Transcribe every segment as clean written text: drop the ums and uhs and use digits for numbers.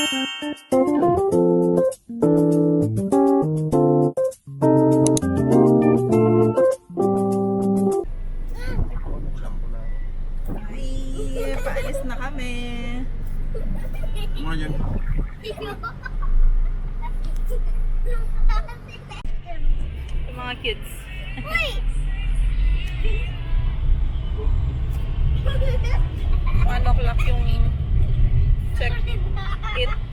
Ay, paalis na kami. Mga yan. Yung mga kids. 1 o'clock yung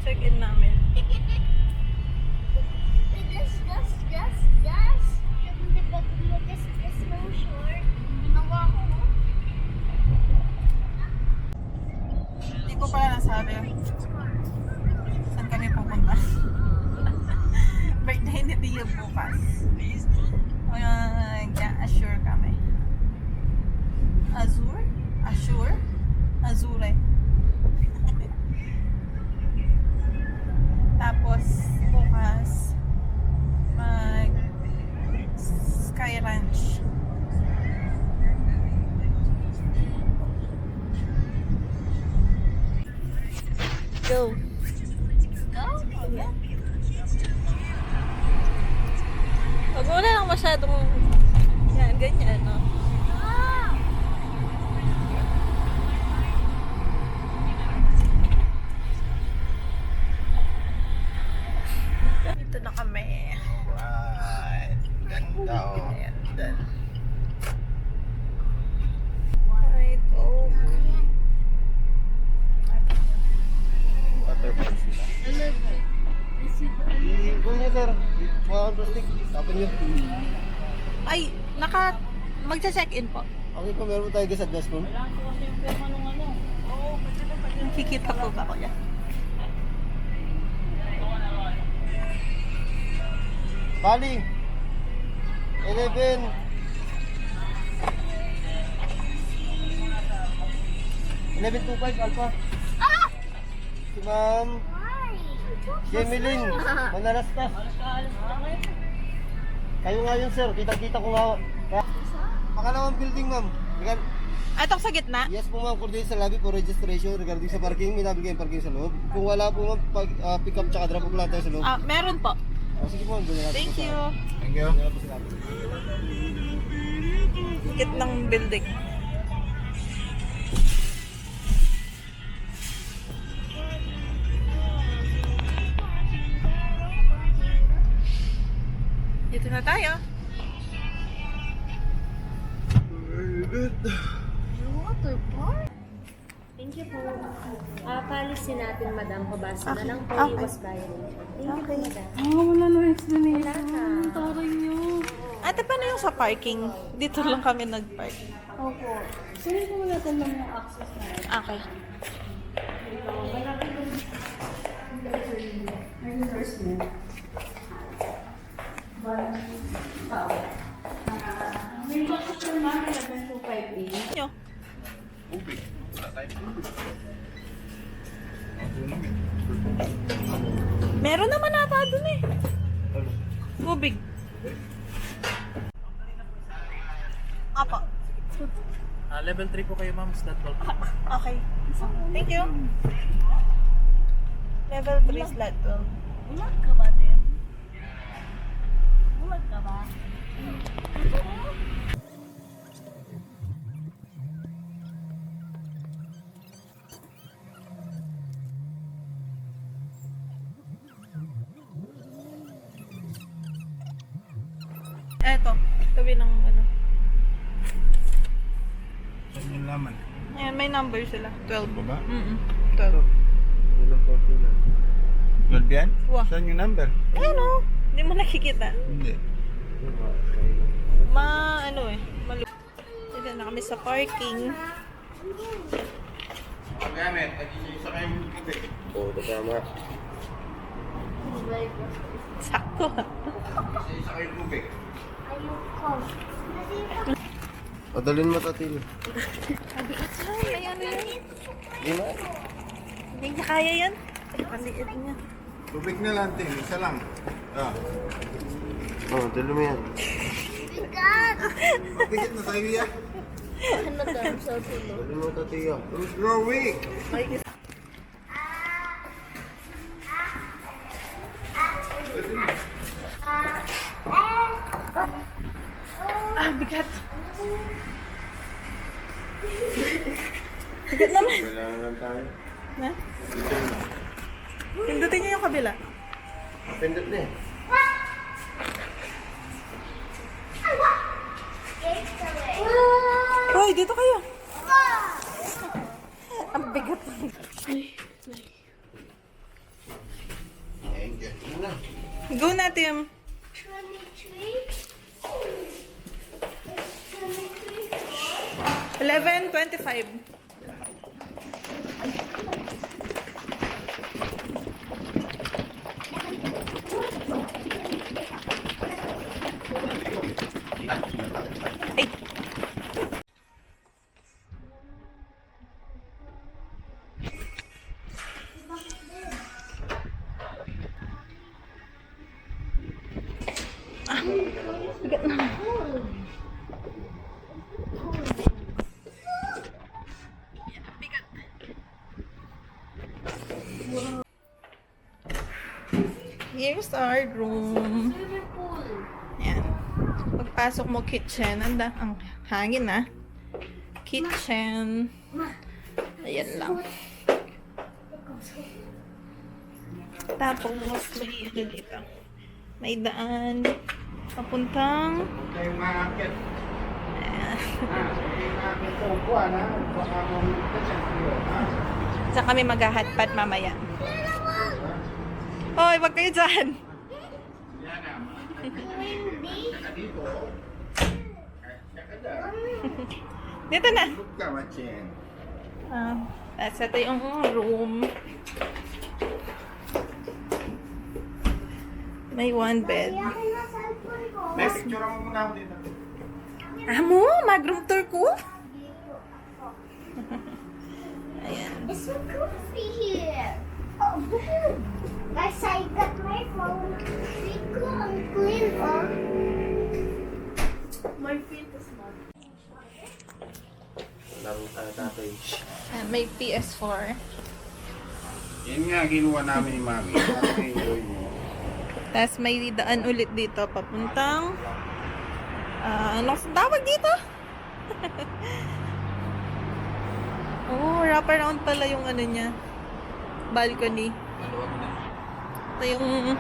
check-in namin. Hindi ko pala nasabi saan kami pupunta. Birthday ni Tia bukas. Assure kami. Assure? Azure. Tapos bukas mag Sky Ranch. Go. Huwag mo na lang masyadong yan, ganyan, no? Dito na kami. Alright. Ganda oh. Ayan, done. Right, oh. Waterfall sila. Kung niya sir, mga plastic, tapon niyo. Ay, magcha-check-in po. Okay po, meron po tayo guys advance po. Kikita po ba ko yan? Bali! 11! 11.25 Alpha. Si Ma'am Shemelin Manalastas. Kayo nga yun sir, kita-kita ko nga. Pakalawang building ma'am. Itong sa gitna? Yes po ma'am, coordinate sa lobby for registration regarding sa parking. May nabigay yung parking sa loob. Kung wala po ma'am, pick up tsaka drop off lang tayo sa loob. Meron po. Sige po, doon natin. Thank you. Thank you. Gitnang building. Dito na tayo. Very good. Water park? Thank you po. Palisin natin, madam. Pabasa na lang po. Okay. Iwas violation. Thank you po, madam. Wala na explanation. Wala na. Taray nyo. Ate, paano yung sa parking? Dito lang kami nag-park. Opo. Sunin po natin lang yung access na. Okay. Nyo. Meron naman ata dun eh. Tubig. Apo. Level 3 po kayo ma'am, slot 12. Okay. Thank you. Level 3 slot 12. Bulag ka ba, Dem? Bulag ka ba? Eto, tabi ng ano. Saan yung laman? Ayan, may number sila. 12. Baba? 12. Ilang porto na? 12 yan? Wah. Saan yung number? Ayan o. Hindi mo nakikita. Hindi. Dito na kami sa parking. Gamit, isa kayo yung tubig. Oo, tama. Sakto. Isa kayo yung tubig. Ayoko. Padalin mo tatil. Ay, ano yan? Di ba? Hindi niya kaya yan. Paliit niya. Tubig na lang, Tim. Isa lang. Dalo mo yan. Bigat! Mapigit na tayo yan. Ano daw sa tulog? Dalo mo tatil. Who's growing? Ay, bigat. Bigat naman. Kailangan lang tayo. Ha? Pindutin niyo yung kabila. Pindot na eh. Hoy, dito kayo. Ang bigat. Go na, Tim. 11:25. Ay. Bigat na. Bigat. Here's our room. Ayan. Pagpasok mo kitchen, ang hangin na. Kitchen. Ayan lang. Tapos may ano dito. May daan. Papuntang Kayo maakit. ayan. Maakit ko kuha na. Baka Saan kami mag-hotpot mamaya. Hoy, wag kayo dyan. Dito na. That's ito yung room. May one bed. May picture mo muna ako dito. Amo, mag-room tour ko. Ayan. It's so comfy here. Oh, guys, I got my phone. We go and clean up. My feet is not. Laro tayo tatay. Ayan, may PS4. Yan nga, ginawa namin ni Mami. Enjoy mo. Tapos may daan ulit dito papuntang ano tawag dito? Oh, wrap around pala yung ano niya. Balcony. Ito yung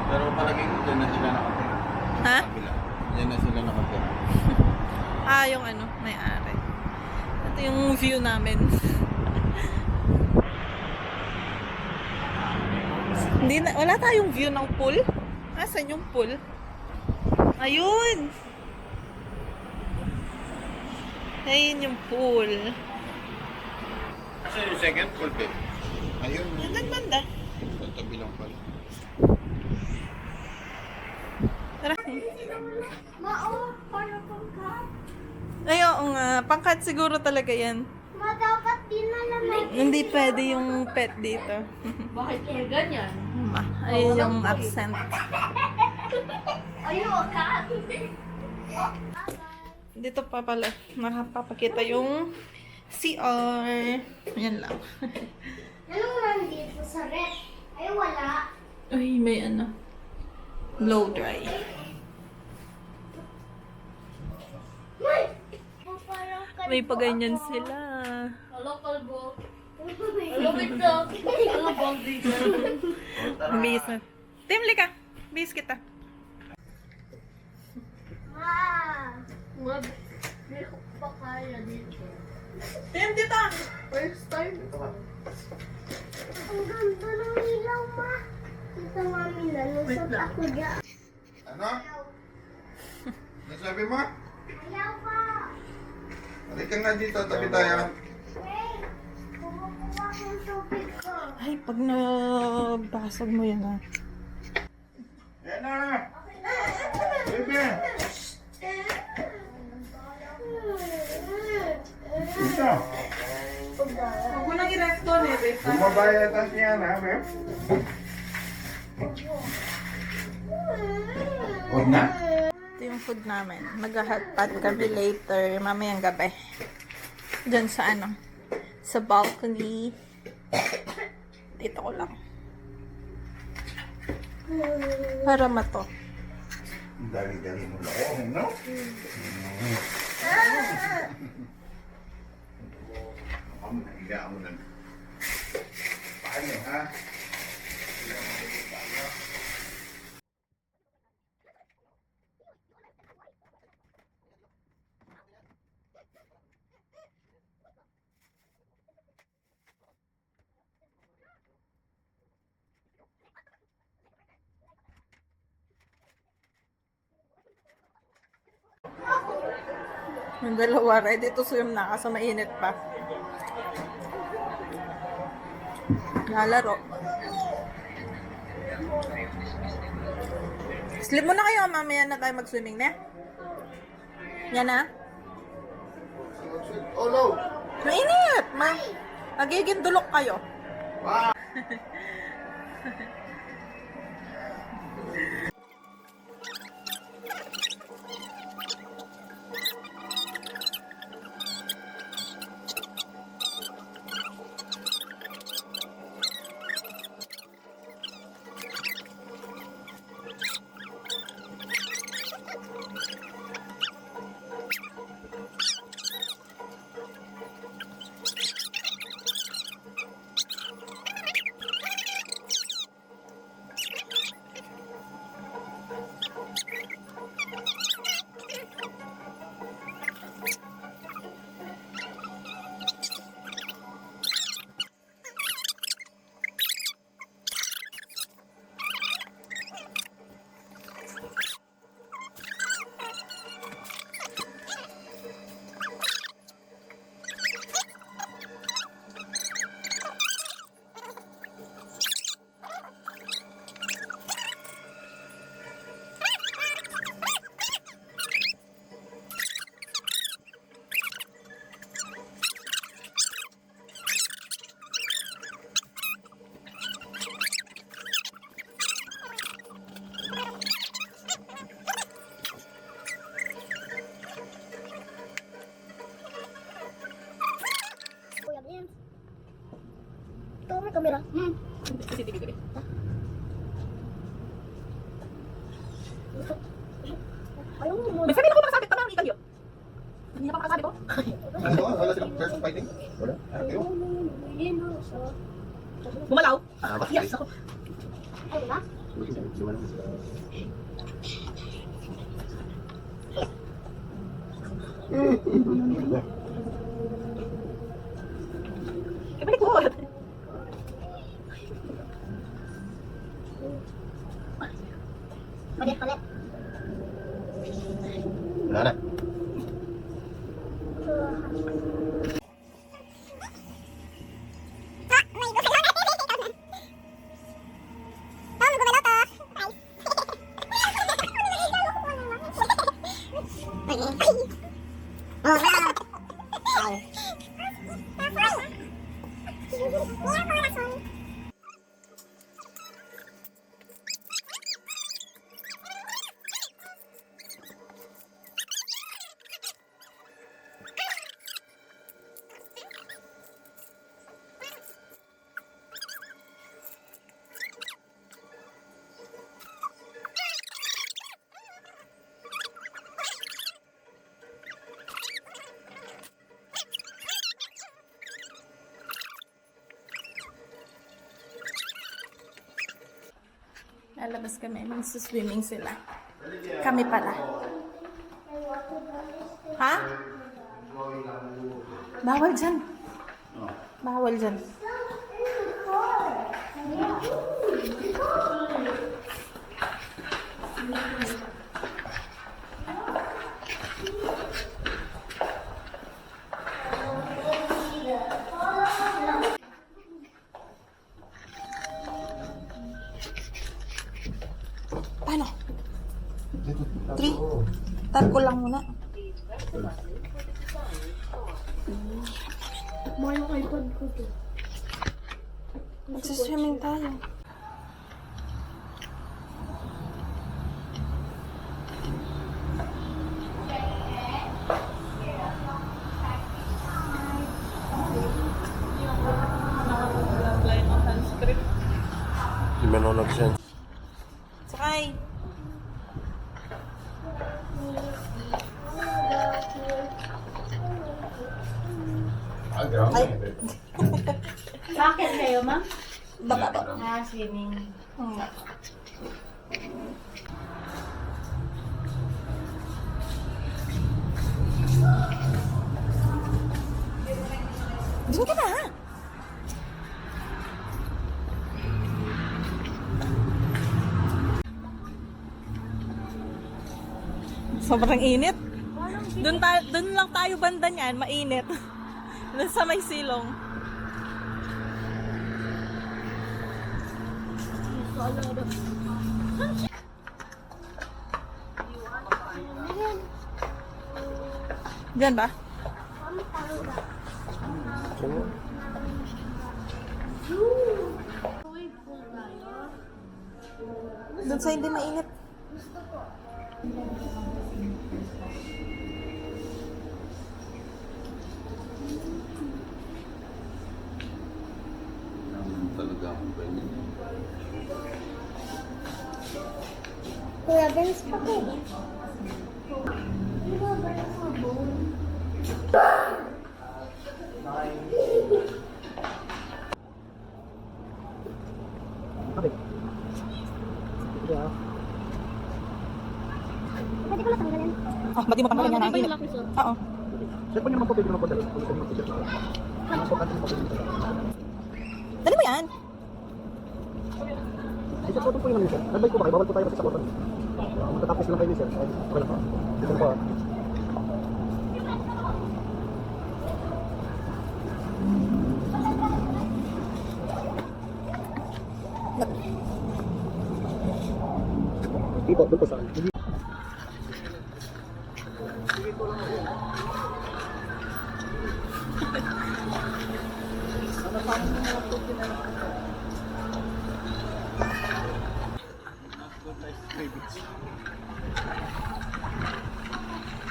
Pero palagay ko dyan na sila nakatira. ha? Kabila. Yan na sila nakatira. Yung ano, may-ari. Ito yung view namin. Hindi na, wala tayong view ng pool. Asan yung pool? Ayun! Ayun yung pool. Kasi yung second pool, babe. Ayun. Yan banda. Sa tabi lang pala. Tara. Ma, para pang cat. Ay, oo nga. Pangkat siguro talaga yan. Ma, dapat din na lang. Hindi pwede yung pet dito. Bakit kaya ganyan? Ayun yung accent. Ayun, cat. Dito pa pala nakapapakita yung CR. Yan lang. Anong nandito sa rep? Ay, wala. Uy, may ano. Blow dry. May paganyan sila. Hello, kalbo. Hello, ito. Hello, boundary. Bis na. Tim, lika. Bis kita. Ma. Hindi ko pa kaya dito. Tim, dito. First time. Ang ganda ng ilaw, ma. Ito, mami, nalusot ako dyan. Ano? Nasabi mo? Ayaw pa. Halika nga dito, tabi tayo. Wait. Kumukuha ko yung tubig ko. Ay, pag nabasag mo yan ah. Yan na! Baby! Dito! Huwag mo nang i-recto, Nebe. Bumabaya tas niya na, babe. Huwag na? Ito yung food namin. Mag-hotpot kami later, mamayang gabi. Diyan sa ano, sa balcony. Dito ko lang. Para mato. Dali-dali mo lang, no? Ang higa mo lang. Paano, ha? Yung dalawa, ready to swim na kasi mainit pa. Lalaro. Sleep muna kayo, mamaya na tayo mag-swimming na. Yan na. Oh, no! Mainit! Magiging dulok kayo. Kuya Vince. Ito may kamera. CCTV ko rin. Ayaw mo. May sabihin ako makasabit pa mga kayo. Hindi na pa makasabit ko. Ano ba? Wala silang person fighting? Wala? Ayaw? Bumalaw. Bakit? Yes ako. Ay, diba? Balik mo. Palit. Wala na. Lalabas kami, magsuswimming sila. Kami pala. Ha? Bawal dyan. Bawal dyan. Paano? 3. Tag ko lang muna. Mahal yung iPod ko to. Magsiswimming tayo. Hindi man ako nag-sense. Sakay. Bakit kayo, ma'am? Baba po. Swimming. Diyan ka na. Sobrang init. Doon lang tayo banda niyan, mainit. Doon sa may silong. Diyan ba? Doon sa hindi mainit. Kuya, Benz pa ko. Di ba ba yung sabon? Pwede ko lang tanggalin. Oh, ba't di mo tanggalin yan? Ang init. Oo. Dali mo yan. Isa-photo po yung ano, sir. Advice ko ba kayo? Bawal po tayo kasi sa photo. Matatapos lang kayo, sir. Ay, wala pa. Dito po. Dito, doon po sa akin.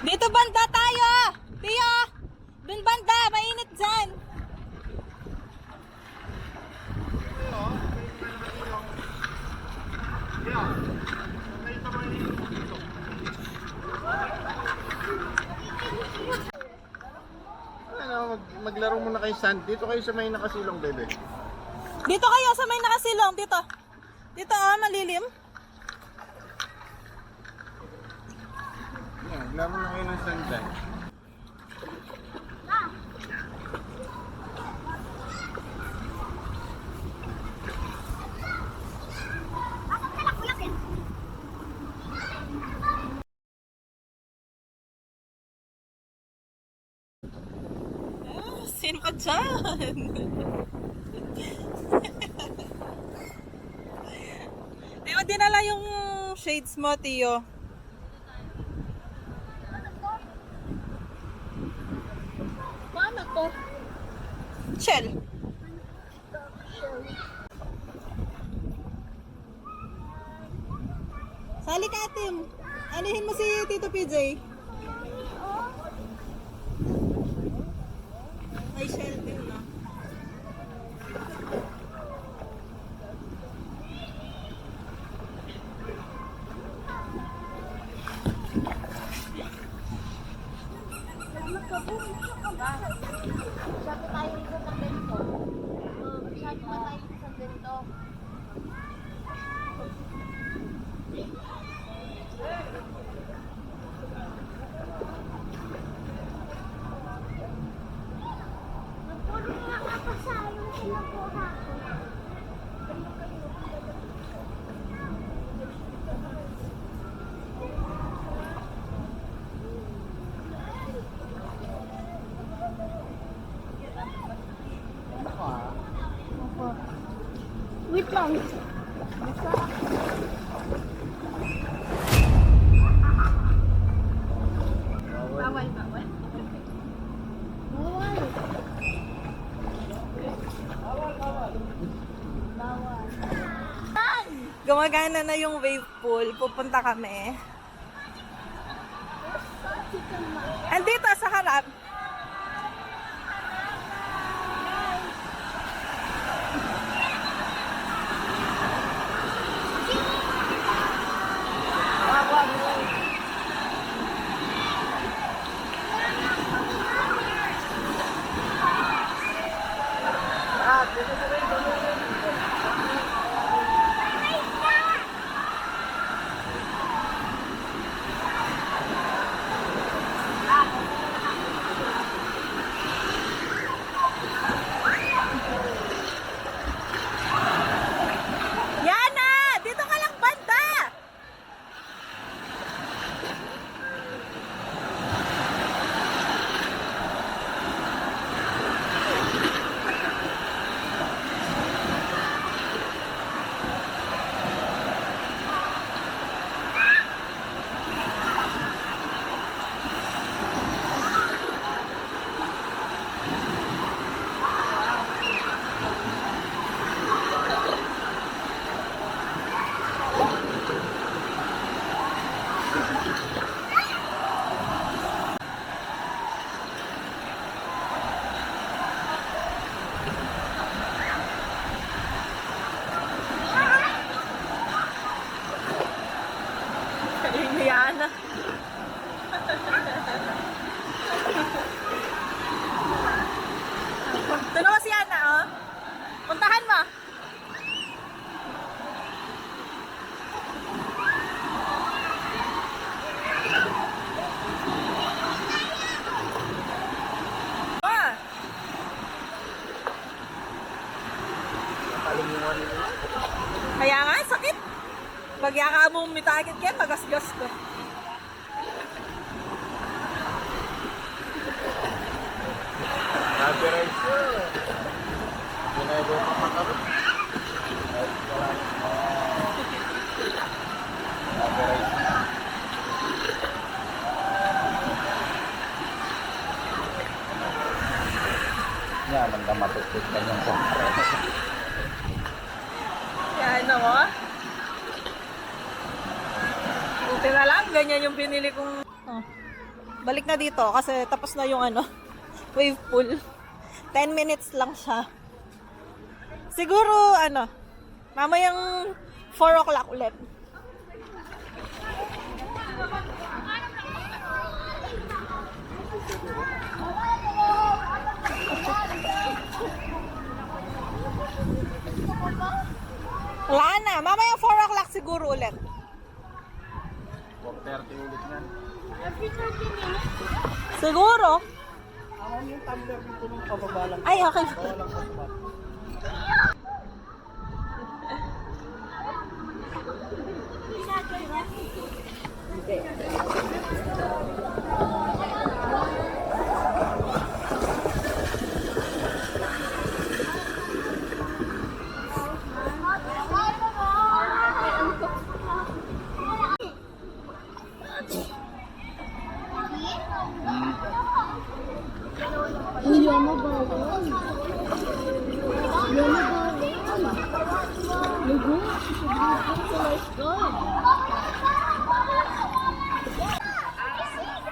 Dito banda tayo! Tiyo! Doon banda! Mainit dyan! Ano, maglaro muna kayo sand. Dito kayo sa may nakasilong, bebe. Dito kayo sa may nakasilong. Dito. Dito oh, malilim. Yan, maglaro na kayo ng sand dyan. Sino ka dyan? Di ba dinala yung shades mo, Tiyo? Paano to? Shell. Sali ka, Tim. Anihin mo si Tito PJ. May shell din, no? Sabi tayo dito ng ganito. Sabi pa tayo dito ng ganito. Nagpuno nga kapasalo sila po ako. Wait lang. Bawal. Gumagana na yung wave pool. Pupunta kami. Andito sa harap. Yana! Dito ka lang banda! Yana. Doon ako si Yana, oh. Puntahan mo. Ah. Kaya nga, sakit. Pag yaka mo mitakit ka, magasgas ko. Copyright ko. Ginagawa ko makarot. Copyright. Yan, ang matutut ka niyang copyright. Yan ako. Buti na lang, ganyan yung binili kong... Oh. Balik na dito kasi tapos na yung wave pool. 10 minutes lang siya. Siguro, mamayang 4 o'clock ulit. Wala na. Mamayang 4 o'clock siguro ulit. 4:30 ulit yan. Siguro. Ay, okay.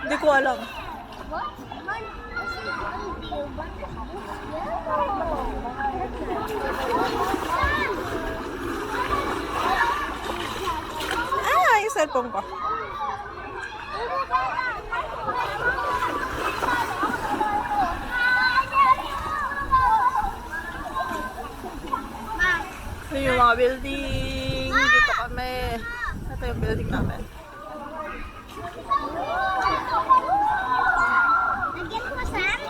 Hindi ko alam. Ah, yung cellphone ko. Ito yung mga building. Dito kami. Ito yung building namin. Lagyan ko, Sam?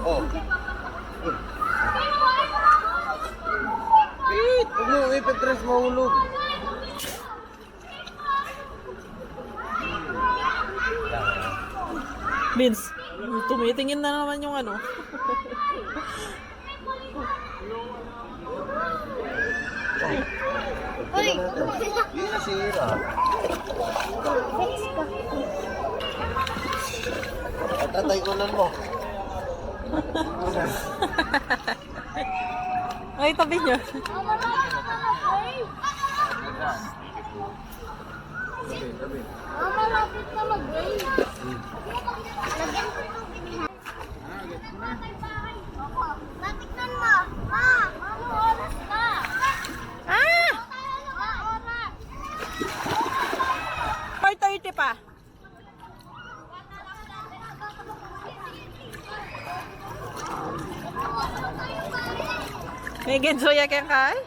Oh. Wait! Huwag mo ipatres mahulog. Vince, tumitingin na naman yung Uy! Yun nasira. At tatay-unan mo. Ay, tabi niyo. Malapit na mag-rain. Lagyan ko tubig ha. Batiknan mo. Ma, ano oras na? Ah! Ma, oras. 4:30 pa. May gensoya kaya kay?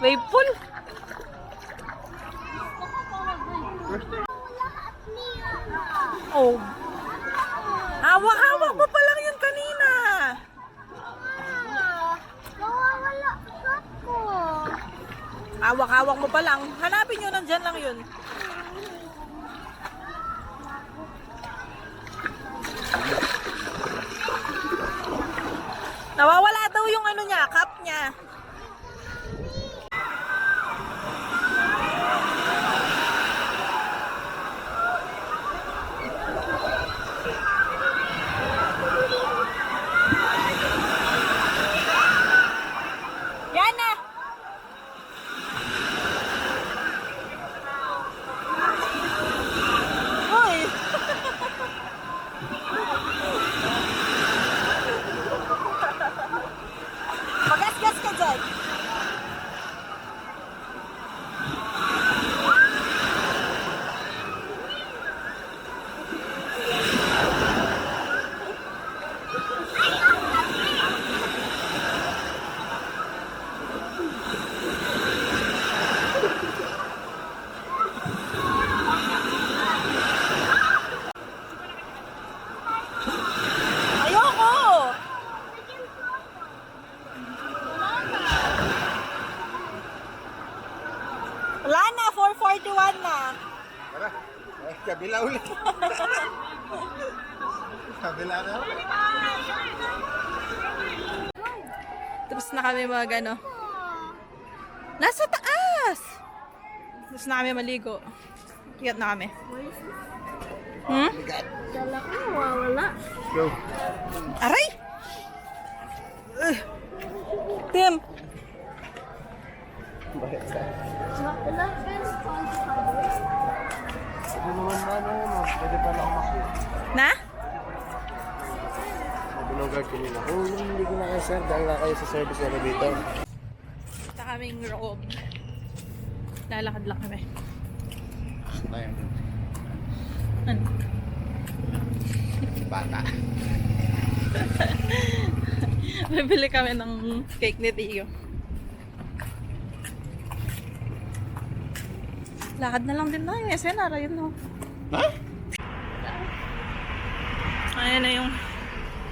Wave pool. Oh. Hawak-hawak mo pa lang yun kanina. Nawawala ako. Hawak-hawak mo pa lang. Hanapin nyo, nandyan lang yun. Nawawala daw yung ano niya, cup niya. Yan na! Hoy! Magasgas ka dyan. Ayoko! Wala na, 4:41 na. Tara. Ay, kabila ulit. Kabila na. Tapos na kami mag ano. Nasa taas! Tapos na kami maligo. Kiyat na kami. Hmm? Dala ko, nawawala. Go. Aray! Tim! Wala, pero Hindi naman ano, pwede pa lang makita. Na? Sabi ng guard kanina, oh, hindi ko na kayo sir, dahil na kayo sa service elevator. Sa kaming room. Lalakad lang kami. Tayo. Ano? Bata. Bibili kami ng cake ni Tio. Lakad na lang din tayo. SNR, ayun no. Ha? Ayan na yung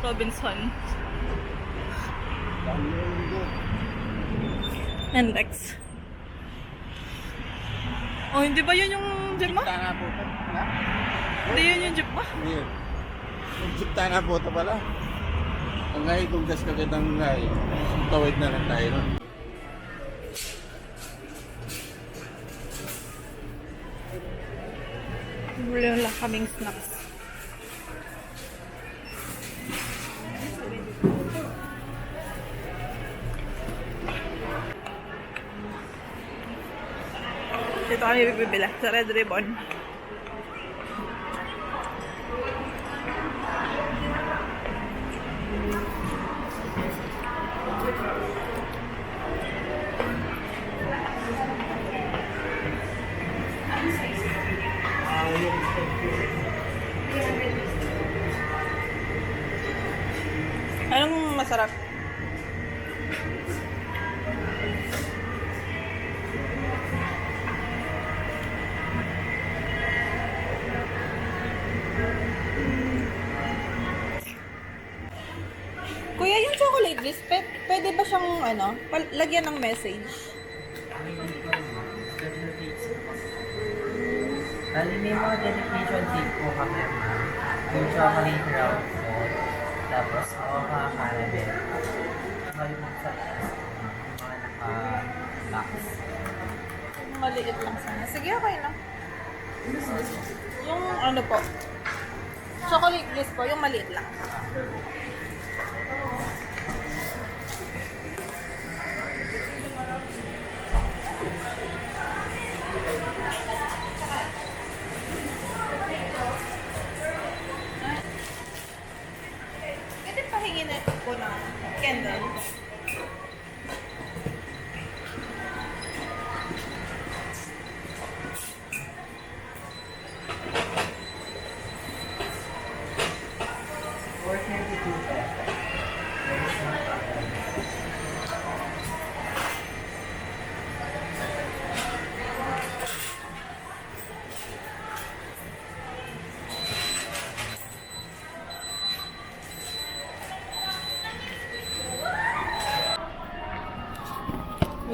Robinson. And Rex. Oh, hindi ba yun yung jeep mo? Tanga po ito. Ha? Hindi yun yung jeep mo? Ayun. Yung tanga po ito pala. Ang ngayon kung gas kagad ang ngayon, tawid na lang tayo nun. Wala lang kaming snacks. Dito kami bibila sa Red Ribbon. Anong masarap? Kuya, yung chocolate bliss, pwede ba siyang ano, lagyan ng message? Bali, may mga dedication tip po kami, ma'am. Yung chocolate round po. Tapos, caramel. Malimang sa yung mga naka-box. Maliit lang sana. Sige, okay lang. Yung ano po, chocolate bliss po, yung maliit lang. Pwede pahingin na po ng candle.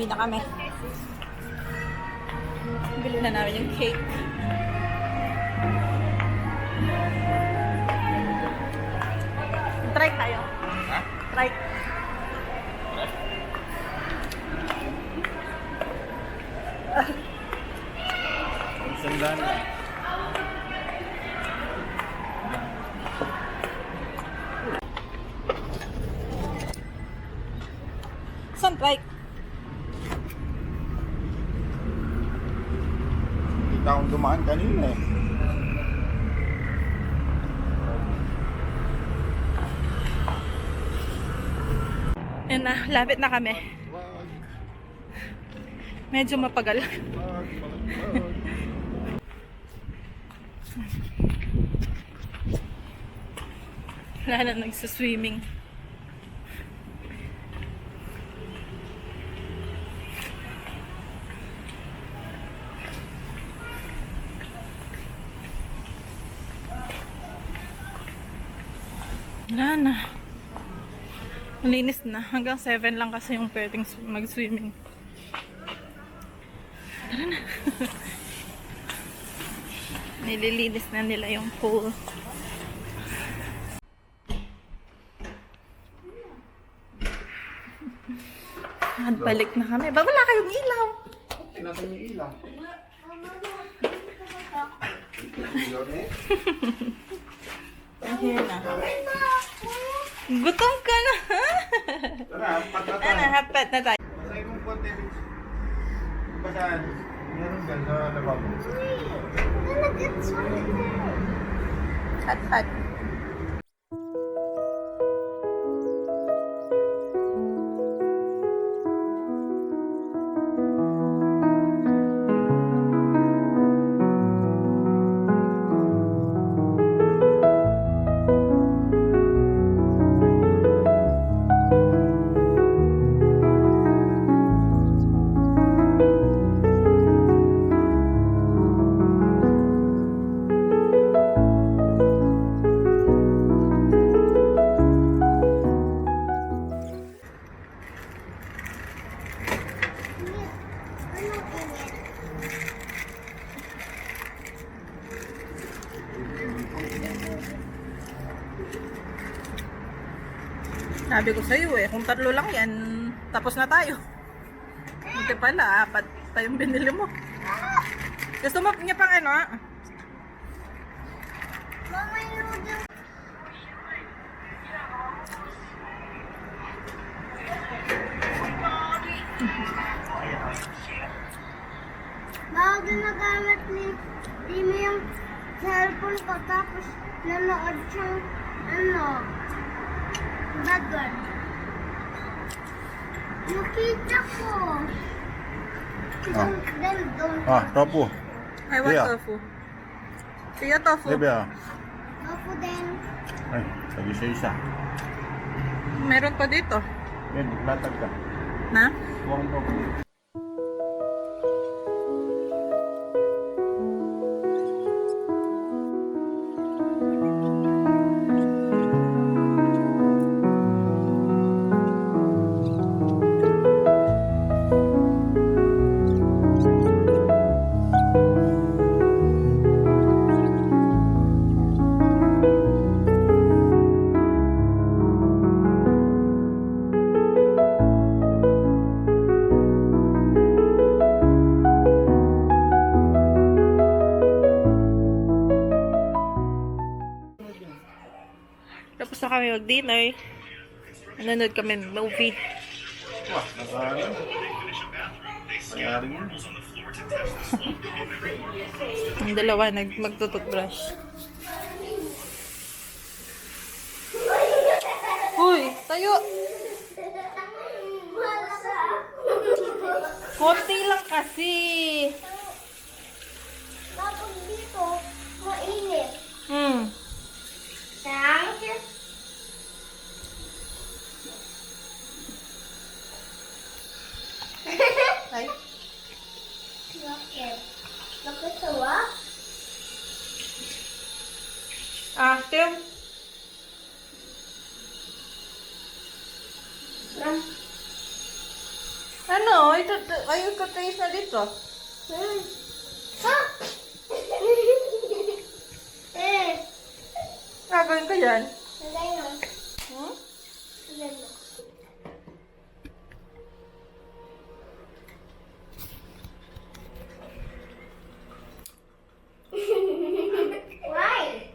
Uwi na kami. Bili na namin yung cake. Try tayo. Ha? Try. Ang sandaan na. Saan try? Kita akong dumaan kanina eh. Yan na, lapit na kami. Medyo mapagal. Wala na nagsaswimming. Wala na. Malinis na. Hanggang 7 lang kasi yung pwedeng mag-swimming. Tara na. Nililinis na nila yung pool. At balik na kami. Ba, wala kayong ilaw. Pinatay yung ilaw. Ayan na. Gutom ka na. Tara, hapat na Ano, tayo. hapat na tayo. Masay mong konti. Basahan. Meron dyan sa lababo. Look, it's right there. Hat-hat. Sabi ko sa'yo eh, kung 3 lang yan, tapos na tayo. Hindi pala, 4 pa yung binili mo. Gusto mo niya pang ano? Mama, noodles. Bago ginagamit ni Timmy yung cellphone ko tapos nanood siyang dagat. Nakita ko. Don't. Tofu. I want Yeah. tofu. Tiyo tofu. ah. Ako din. Ay, lagi sa isa. Meron pa dito. Yan, latag ka. Na? Huwag tofu. Tapos na kami mag-dinner. Nanonood kami ng movie. Wah, nakarin. Nakarin yun. Ang dalawa magtututbrush. Uy, tayo! Konti lang kasi. Tapos dito, mainit. Hmm. Thank you. Ay. Bakit? Nakatawa? Active. Ano? Ito Ayun ko taste na dito. Ah! Gagawin ko yan. Lagay mo. Hmm? Lagay mo. Why?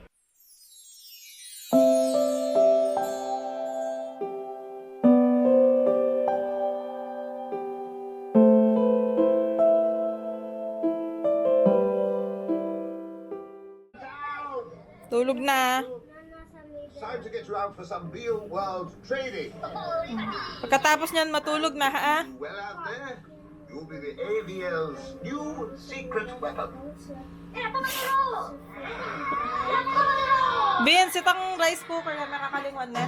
Tulog na. Time to get you out for some real world trading. Pagkatapos niyan, matulog na, ha? Well out there, you'll be the AVL's new secret weapon. Vince, itong rice cooker na nakakalingon na.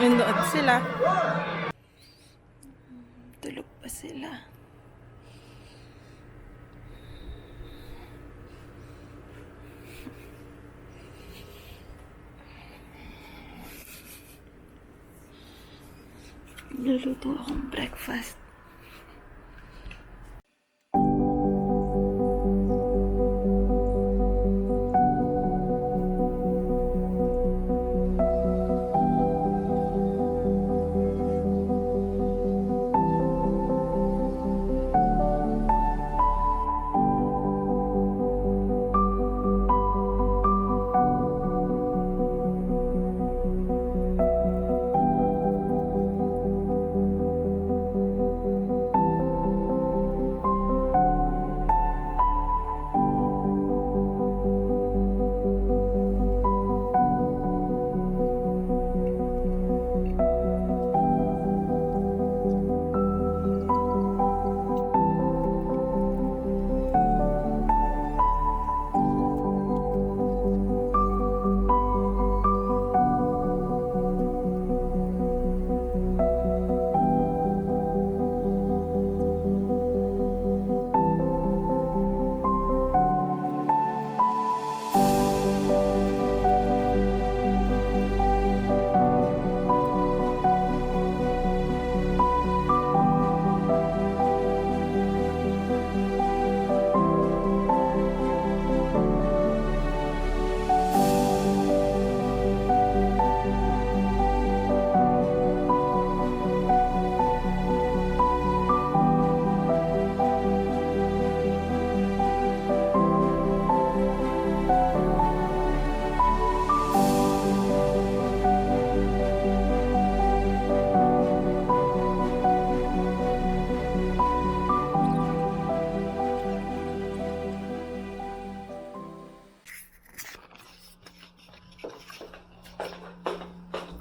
Nandoon sila. Tulog pa sila. Luluto akong breakfast.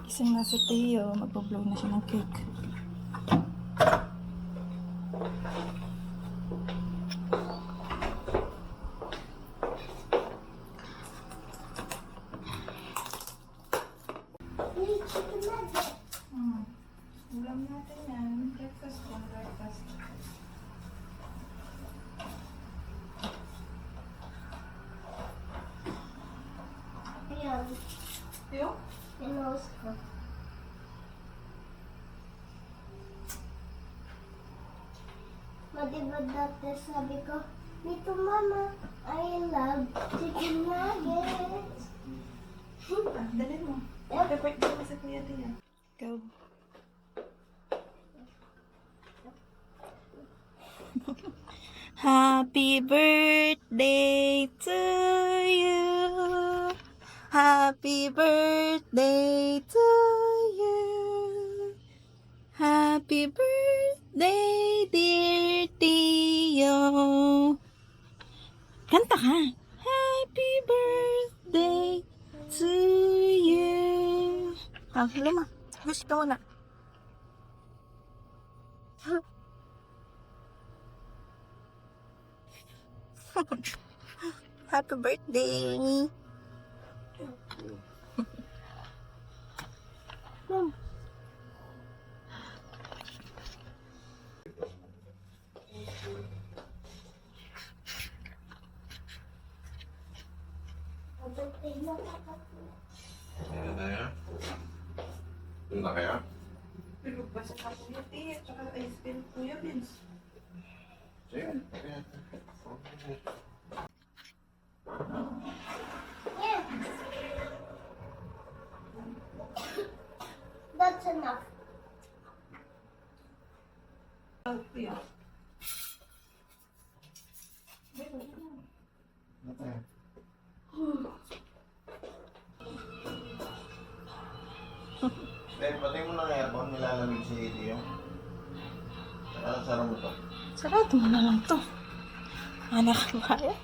Gising na si Teo. Magpa-blow na siya ng cake. Ulam natin yan. Breakfast ko. Breakfast. Ayan. Teo? Pinost ko. Diba dati sabi ko, Nito Mama, I love chicken nuggets. Dali mo. Happy birthday mo sa Kuya Tia. Go. Happy birthday to you. Happy birthday to you. Happy birthday, dear Tio. Kanta ka. Happy birthday to you. Luma. Gusto mo na. Happy birthday. Ayan na yan. Doon na kaya? So yun. Yeah. That's enough. Then, patay mo lang aircon, nilalamig si Tio. Sara mo to. Sarado mo na lang to. Anak ko kaya.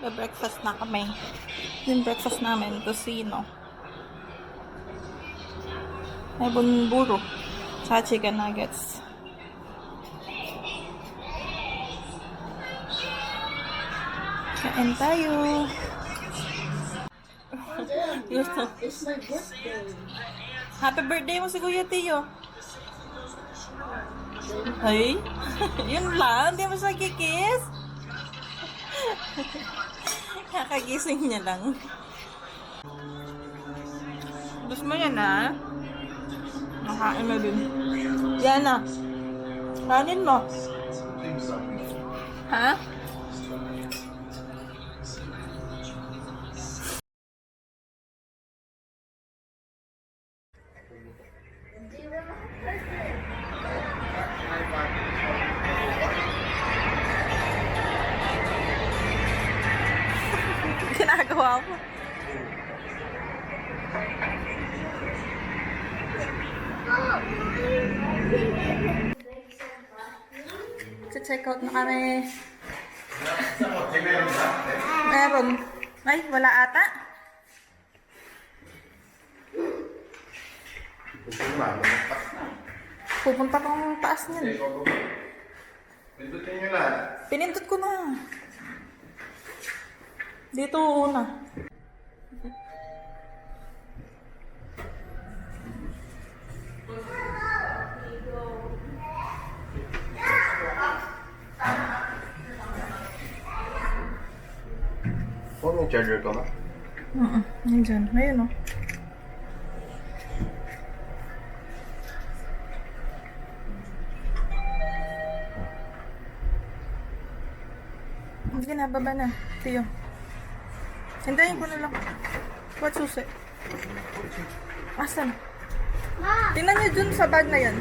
Breakfast na kami. Yung breakfast namin, tosino. May bunburo. Sa chicken nuggets. Kain tayo. Gusto. It's my birthday. Happy birthday mo si Kuya Tio. Ay, yun lang. Hindi mo siya kikiss. Kakagising niya lang. Gusto mo yan, ha? Nakain mo din. Yan na. Kanin mo. Ha? Ginagawa ko. Check out na kami. Meron. Ay, wala ata. Pupunta pang taas niyan. Pindutin nyo lang. Pinindot ko na. Dito una. May charger ka ba? Nandiyan. Ayun, oh. Sige na, baba na. Tiyo. Hintayin ko na lang. What susi? Asan? Tingnan niyo dun sa bag na yan.